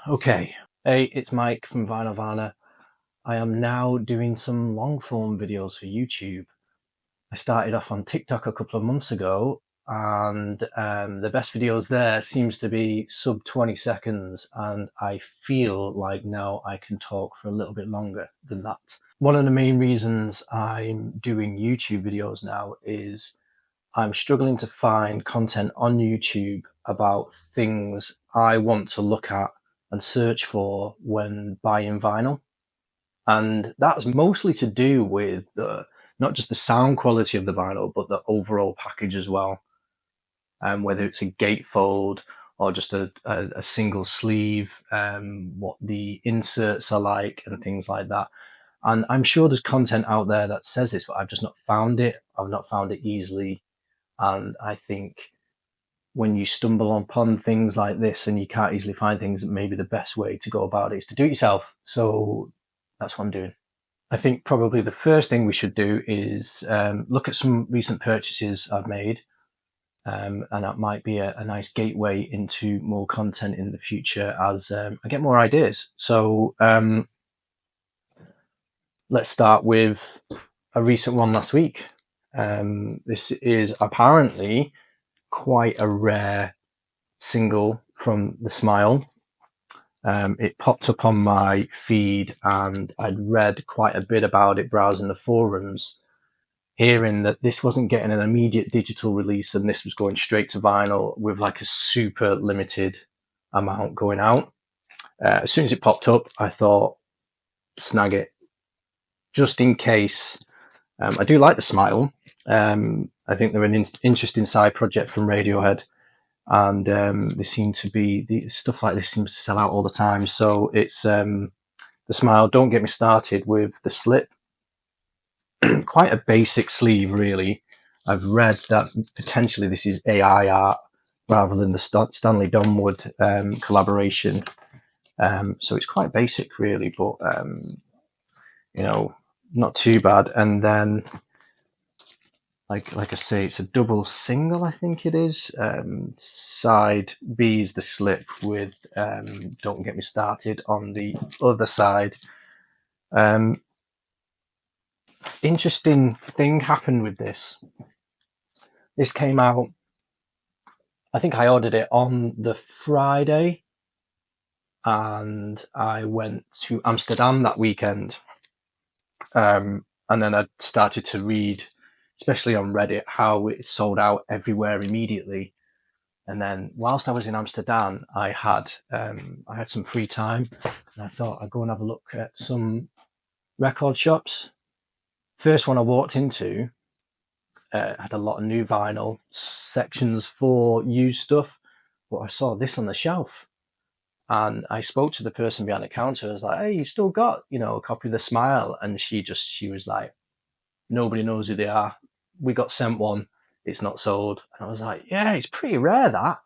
Okay, hey, it's Mike from Vinylvana. I am now doing some long form videos for YouTube. I started off on TikTok a couple of months ago, and the best videos there seems to be sub 20 seconds, and I feel like now I can talk for a little bit longer than that. One of the main reasons I'm doing YouTube videos now is I'm struggling to find content on YouTube about things I want to look at and search for when buying vinyl. And that's mostly to do with not just the sound quality of the vinyl, but the overall package as well. Whether it's a gatefold or just a single sleeve, what the inserts are like and things like that. And I'm sure there's content out there that says this, but I've just not found it. I've not found it easily. And I think when you stumble upon things like this and you can't easily find things, maybe the best way to go about it is to do it yourself. So that's what I'm doing. I think probably the first thing we should do is look at some recent purchases I've made. And that might be a nice gateway into more content in the future as I get more ideas. So let's start with a recent one last week. This is apparently quite a rare single from The Smile. It popped up on my feed and I'd read quite a bit about it browsing the forums, hearing that this wasn't getting an immediate digital release and this was going straight to vinyl with like a super limited amount going out. As soon as it popped up, I thought, snag it, just in case. I do like The Smile. I think they're an interesting side project from Radiohead. And they seem to be, the stuff like this seems to sell out all the time. So it's The Smile. Don't get me started with the slip. Quite a basic sleeve, really. I've read that potentially this is AI art rather than the Stanley Donwood collaboration. So it's quite basic, really, but you know, not too bad. And then, like I say, it's a double single, I think it is. Side B is the slip with Don't Get Me Started on the other side. Interesting thing happened with this. This came out, I think I ordered it on the Friday, and I went to Amsterdam that weekend. And then I started to read, especially on Reddit, how it sold out everywhere immediately. And then whilst I was in Amsterdam, I had some free time, and I thought I'd go and have a look at some record shops. First one I walked into had a lot of new vinyl sections for used stuff, but I saw this on the shelf, and I spoke to the person behind the counter. I was like, "Hey, you still got a copy of The Smile?" And she was like, "Nobody knows who they are. We got sent one. It's not sold." And I was like, "Yeah, it's pretty rare that."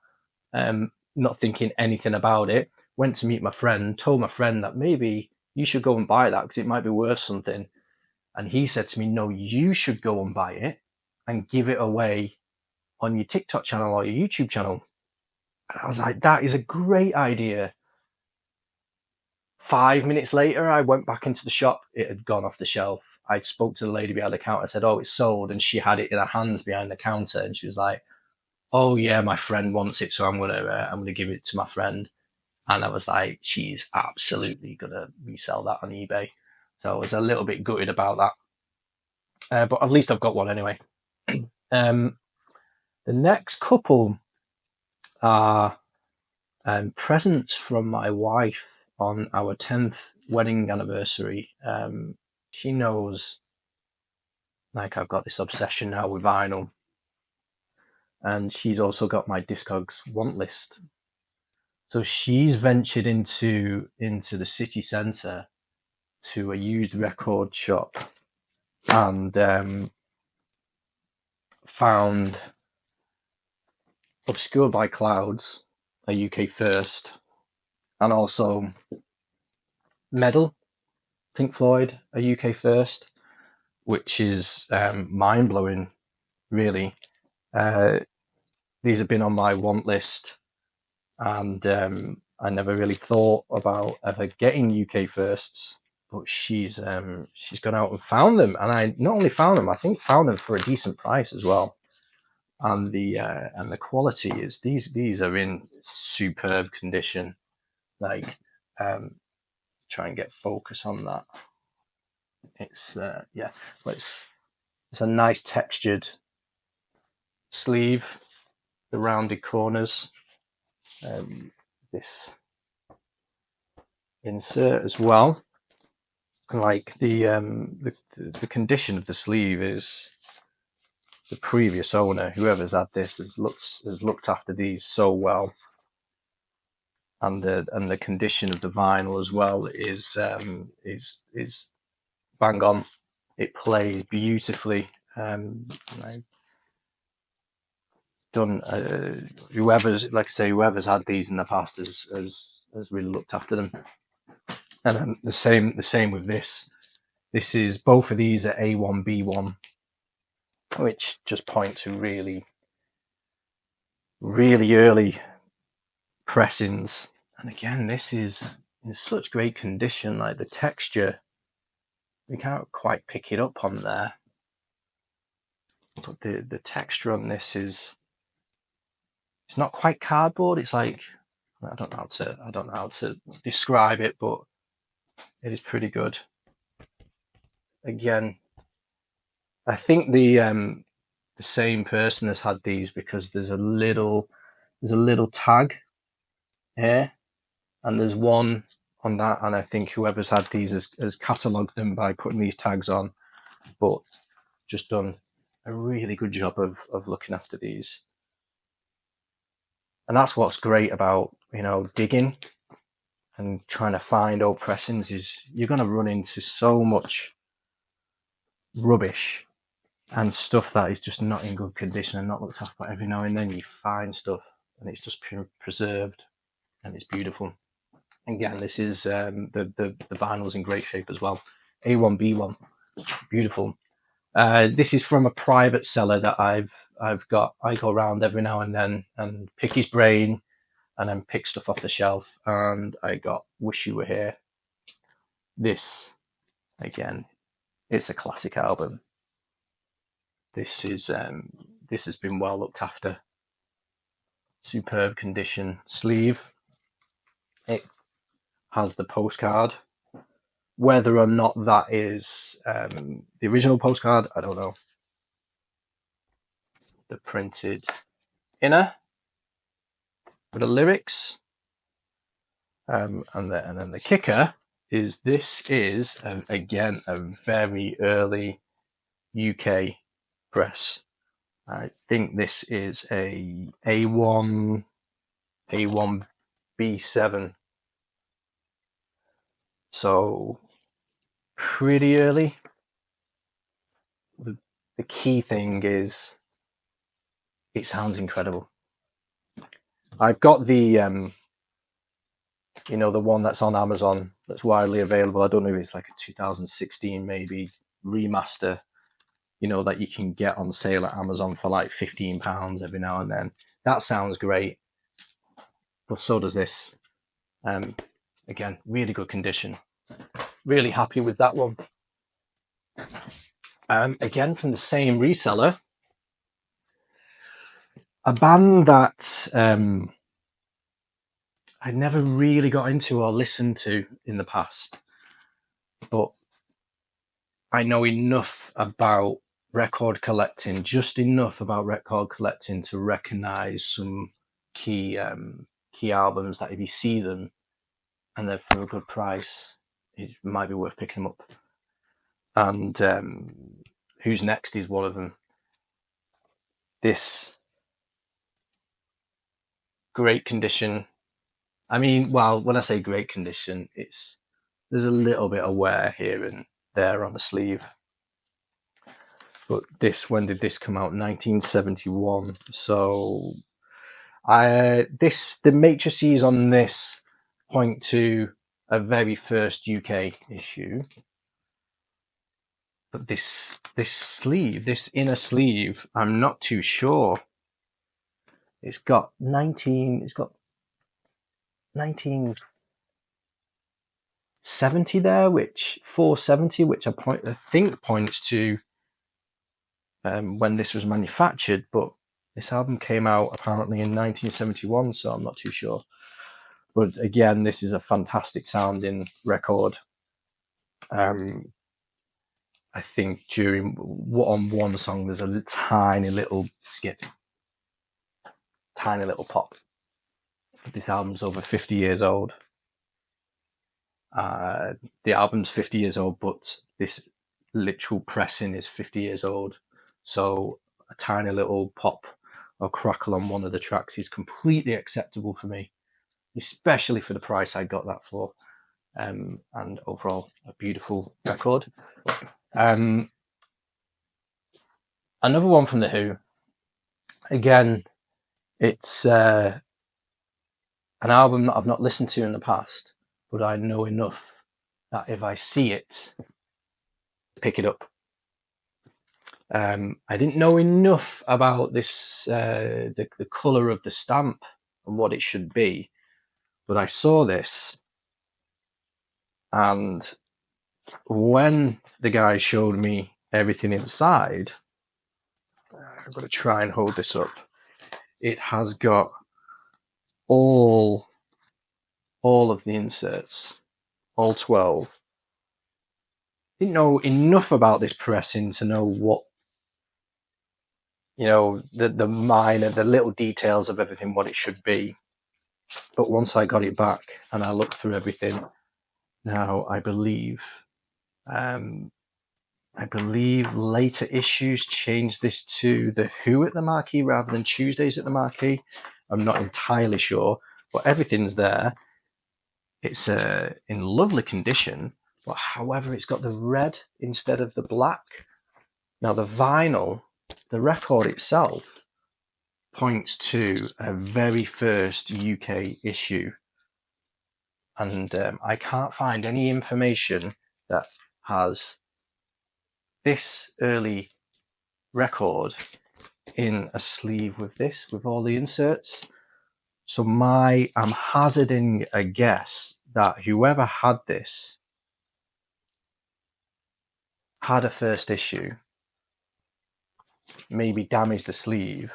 Not thinking anything about it, went to meet my friend, told my friend that maybe you should go and buy that because it might be worth something. And he said to me, "No, you should go and buy it and give it away on your TikTok channel or your YouTube channel." And I was like, that is a great idea. 5 minutes later, I went back into the shop. It had gone off the shelf. I spoke to the lady behind the counter. I said, "Oh, it's sold." And she had it in her hands behind the counter. And she was like, "Oh yeah, my friend wants it, so I'm gonna give it to my friend." And I was like, she's absolutely gonna resell that on eBay. So I was a little bit gutted about that, but at least I've got one anyway. The next couple are presents from my wife on our 10th wedding anniversary. She knows, like, I've got this obsession now with vinyl, and she's also got my Discogs want list. So she's ventured into the city centre to a used record shop and found Obscured by Clouds, a UK first, and also Medal, Pink Floyd, a UK first, which is mind-blowing, really. These have been on my want list and I never really thought about ever getting UK firsts, but she's gone out and found them, and I not only found them, I think found them for a decent price as well. And the quality is these are in superb condition. Like, try and get focus on that. It's yeah, but it's a nice textured sleeve, the rounded corners. This insert as well. Like the condition of the sleeve is, the previous owner, whoever's had this, has looked after these so well, and the condition of the vinyl as well is bang on. It plays beautifully. I've done whoever's, like I say, whoever's had these in the past has really looked after them. And then the same with this. This is, both of these are A1B1, which just point to really early pressings. And again, this is in such great condition. Like the texture, you can't quite pick it up on there, but the texture on this is, it's not quite cardboard. It's like, I don't know how to describe it, but it is pretty good. Again, I think the same person has had these, because there's a little tag here, and there's one on that, and I think whoever's had these has catalogued them by putting these tags on, but just done a really good job of looking after these. And that's what's great about, you know, digging and trying to find old pressings, is you're going to run into so much rubbish and stuff that is just not in good condition and not looked after, but every now and then you find stuff and it's just preserved and it's beautiful. Again, this is the vinyl's in great shape as well. A1B1, beautiful. This is from a private seller that I've got. I go around every now and then and pick his brain and then pick stuff off the shelf. And I got Wish You Were Here. This, again, it's a classic album. This is this has been well looked after. Superb condition sleeve. It has the postcard. Whether or not that is the original postcard, I don't know. The printed inner with the lyrics, and then the kicker is, this is again a very early UK press. I think this is a A1B7, so pretty early. The key thing is it sounds incredible. I've got the you know, the one that's on Amazon that's widely available. I don't know if it's like a 2016 maybe remaster, you know, that you can get on sale at Amazon for like £15 every now and then. That sounds great, but so does this. Again, really good condition. Really happy with that one. Again, from the same reseller, a band that I never really got into or listened to in the past, but I know enough about record collecting, just enough about record collecting to recognize some key albums that if you see them and they're for a good price, it might be worth picking them up. And Who's Next is one of them. This, great condition. I mean, well, when I say great condition, there's a little bit of wear here and there on the sleeve. But this, when did this come out? 1971. So the matrices on this point to a very first UK issue. But this sleeve, this inner sleeve, I'm not too sure. It's got 1970 there, which 470, which I think points to when this was manufactured, but this album came out apparently in 1971, so I'm not too sure. But again, this is a fantastic sounding record. I think on one song there's a tiny little skip, tiny little pop. This album's over 50 years old. The album's 50 years old, but this literal pressing is 50 years old. So a tiny little pop or crackle on one of the tracks is completely acceptable for me, especially for the price I got that for. And overall, a beautiful record. Another one from The Who. Again, it's an album that I've not listened to in the past, but I know enough that if I see it, pick it up. I didn't know enough about this, the colour of the stamp and what it should be, but I saw this, and when the guy showed me everything inside, I'm going to try and hold this up. It has got all of the inserts, all 12. Didn't know enough about this pressing to know what, the minor, the little details of everything, what it should be. But once I got it back and I looked through everything, now I believe later issues changed this to The Who at the marquee rather than Tuesdays at the marquee. I'm not entirely sure, but everything's there. It's in lovely condition, but however, it's got the red instead of the black. Now the vinyl, the record itself, points to a very first UK issue, and I can't find any information that has this early record in a sleeve with all the inserts. So I'm hazarding a guess that whoever had this had a first issue, maybe damaged the sleeve,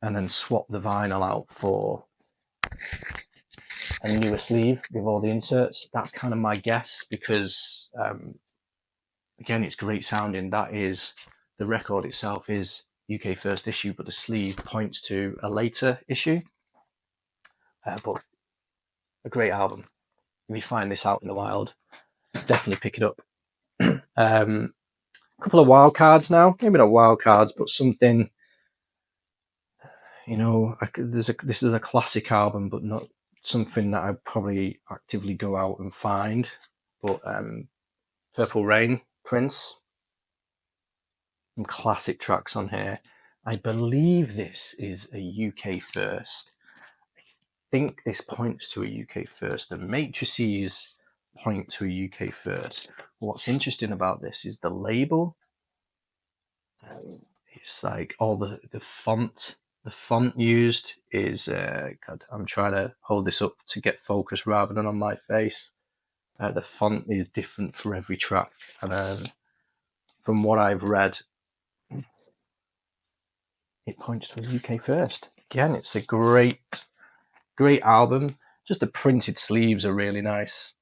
and then swapped the vinyl out for a newer sleeve with all the inserts. That's kind of my guess, because again, it's great sounding. That is, the record itself is UK first issue, but the sleeve points to a later issue. But a great album. If you find this out in the wild, definitely pick it up. A couple of wild cards now, maybe not wild cards, but something, this is a classic album, but not something that I'd probably actively go out and find. But Purple Rain, Prince, some classic tracks on here. I believe this is a UK first. I think this points to a UK first. The matrices point to a UK first. What's interesting about this is the label. It's like all the font. The font used is, God, I'm trying to hold this up to get focus rather than on my face. The font is different for every track, and from what I've read, it points to a UK first. Again, it's a great album. Just the printed sleeves are really nice.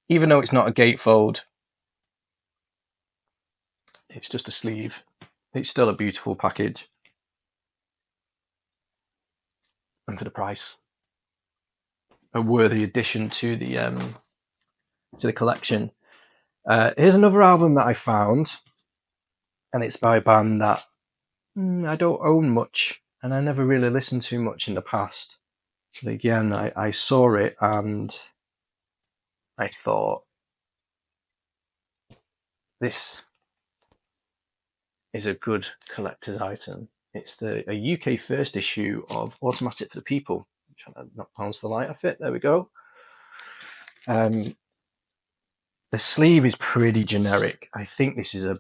Even though it's not a gatefold, it's just a sleeve. It's still a beautiful package. And for the price, a worthy addition to the collection. Here's another album that I found, and it's by a band that I don't own much, and I never really listened to much in the past. But again, I saw it and I thought, this is a good collector's item. It's a UK first issue of Automatic for the People. I'm trying to not bounce the light off it. There we go. The sleeve is pretty generic. I think this is a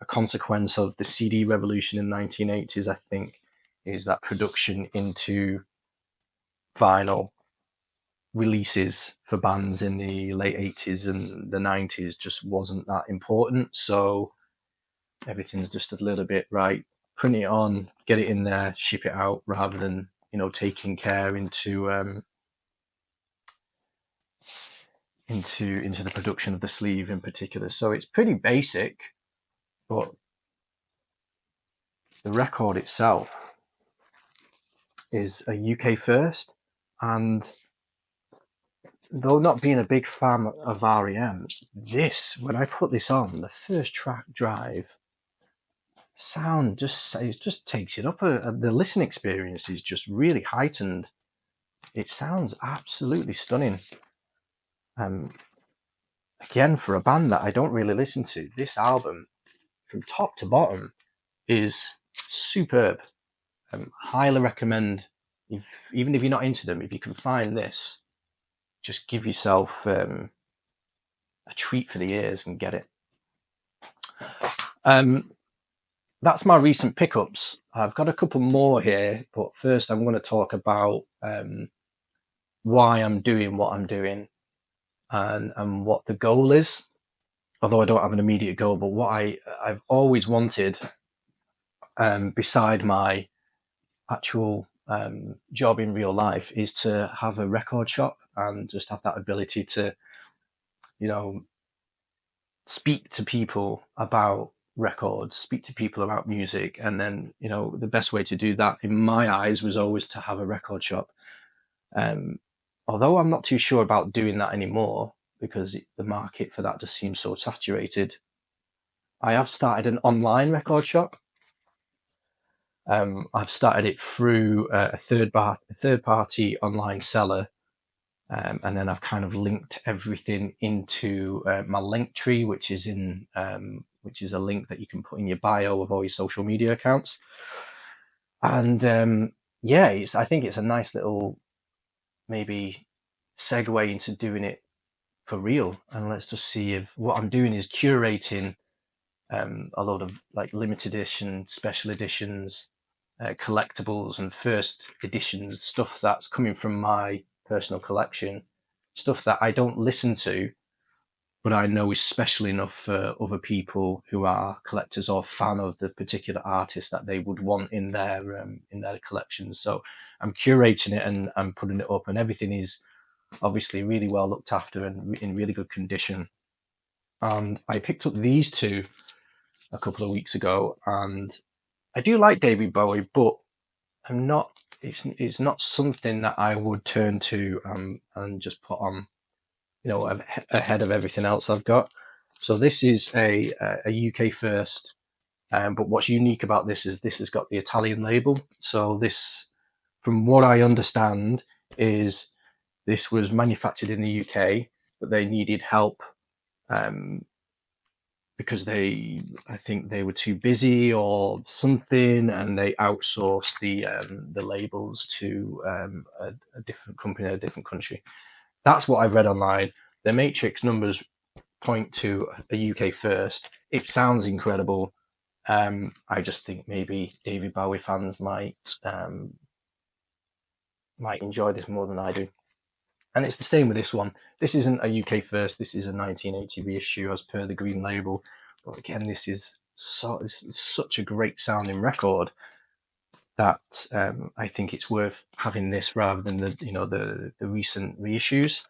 consequence of the CD revolution in the 1980s. I think is that production into vinyl releases for bands in the late 80s and the 90s just wasn't that important. So everything's just a little bit, right, print it on, get it in there, ship it out, rather than, you know, taking care into the production of the sleeve in particular. So it's pretty basic, but the record itself is a UK first, and though not being a big fan of REM, this, when I put this on, the first track, Drive, sound just takes it up. The listening experience is just really heightened. It sounds absolutely stunning. Again, for a band that I don't really listen to, this album from top to bottom is superb. Highly recommend, even if you're not into them, if you can find this, just give yourself a treat for the ears and get it. That's my recent pickups. I've got a couple more here, but first I'm going to talk about why I'm doing what I'm doing and what the goal is. Although I don't have an immediate goal, but what I've always wanted, beside my actual job in real life, is to have a record shop and just have that ability to, you know, speak to people about records, speak to people about music. And then, you know, the best way to do that in my eyes was always to have a record shop. Although I'm not too sure about doing that anymore because the market for that just seems so saturated, I have started an online record shop. I've started it through a third party online seller. And then I've kind of linked everything into my link tree, which is a link that you can put in your bio of all your social media accounts. And yeah, I think it's a nice little maybe segue into doing it for real. And let's just see if what I'm doing is curating a lot of like limited edition, special editions, collectibles and first editions, stuff that's coming from my personal collection, stuff that I don't listen to, but I know is special enough for other people who are collectors or fan of the particular artist that they would want in their collections. So I'm curating it and I'm putting it up, and everything is obviously really well looked after and in really good condition. And I picked up these two a couple of weeks ago, and I do like David Bowie, but I'm not. It's not something that I would turn to and just put on, you know, ahead of everything else I've got. So this is a UK first, but what's unique about this is this has got the Italian label. So this, from what I understand, is this was manufactured in the UK, but they needed help because I think they were too busy or something, and they outsourced the labels to a different company in a different country. That's what I've read online. The matrix numbers point to a UK first. It sounds incredible. I just think maybe David Bowie fans might enjoy this more than I do. And it's the same with this one. This isn't a UK first. This is a 1980 reissue as per the green label. But again, this is such a great sounding record that I think it's worth having this rather than the recent reissues.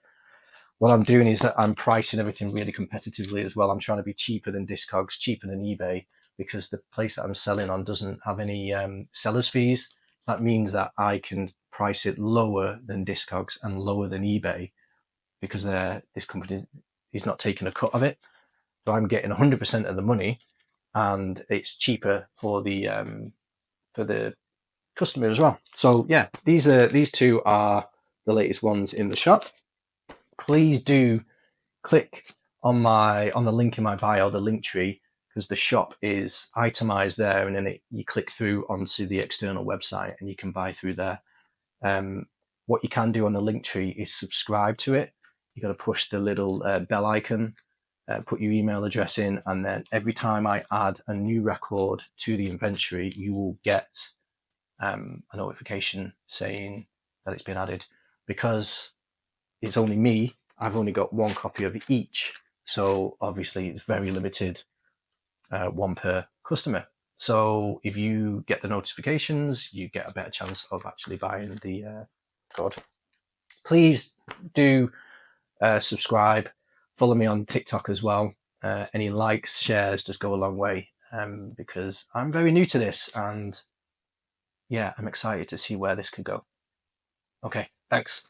What I'm doing is that I'm pricing everything really competitively as well. I'm trying to be cheaper than Discogs, cheaper than eBay, because the place that I'm selling on doesn't have any seller's fees. That means that I can price it lower than Discogs and lower than eBay because this company is not taking a cut of it. So I'm getting 100% of the money, and it's cheaper for the customer as well. So yeah, these two are the latest ones in the shop. Please do click on the link in my bio, the link tree, because the shop is itemized there, and then you click through onto the external website and you can buy through there. What you can do on the link tree is subscribe to it. You got to push the little bell icon, put your email address in, and then every time I add a new record to the inventory, you will get a notification saying that it's been added. because it's only me, I've only got one copy of each. So obviously it's very limited, one per customer. So if you get the notifications, you get a better chance of actually buying the code. Please do subscribe, follow me on TikTok as well. Any likes, shares just go a long way, because I'm very new to this, and yeah, I'm excited to see where this could go. Okay, thanks.